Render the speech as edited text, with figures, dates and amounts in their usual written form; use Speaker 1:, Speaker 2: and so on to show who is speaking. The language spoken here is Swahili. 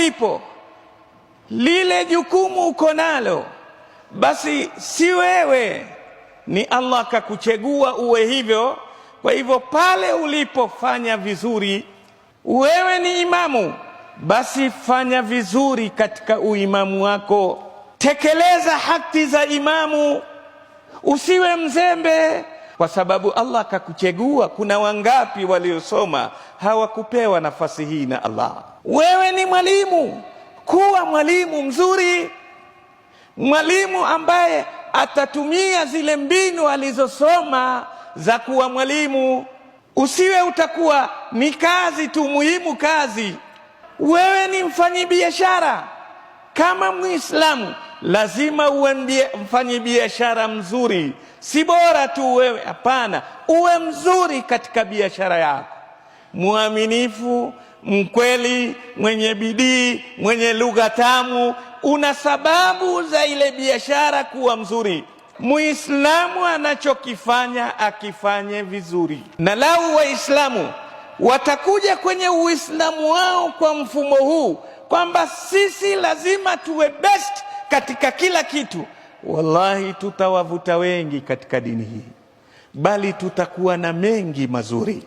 Speaker 1: ulipo, lile jukumu uko nalo, basi si wewe, ni Allah akakuchagua uwe hivyo. Kwa hivyo pale ulipofanya vizuri, wewe ni imamu, basi fanya vizuri katika uimamu wako, tekeleza haki za imamu, usiwe mzembe, kwa sababu Allah akakuchagua. Kuna wangapi waliosoma hawakupewa nafasi hii na Allah? Wewe ni mwalimu, kuwa mwalimu mzuri, mwalimu ambaye atatumia zile mbinu alizosoma za kuwa mwalimu. Usiwe utakuwa ni kazi tu, muhimu kazi. Wewe ni mfanyibiashara, kama Muislamu lazima uwe mfanyibiashara mzuri. Si bora tu wewe, hapana, uwe mzuri katika biashara yako, muaminifu, mkweli, mwenye bidii, mwenye lugha tamu. Una sababu za ile biashara kuwa mzuri. Muislamu anachokifanya akifanye vizuri. Na lau Waislamu watakuja kwenye Uislamu wao kwa mfumo huu kwamba sisi lazima tuwe best katika kila kitu, wallahi tutawavuta wengi katika dini hii, bali tutakuwa na mengi mazuri.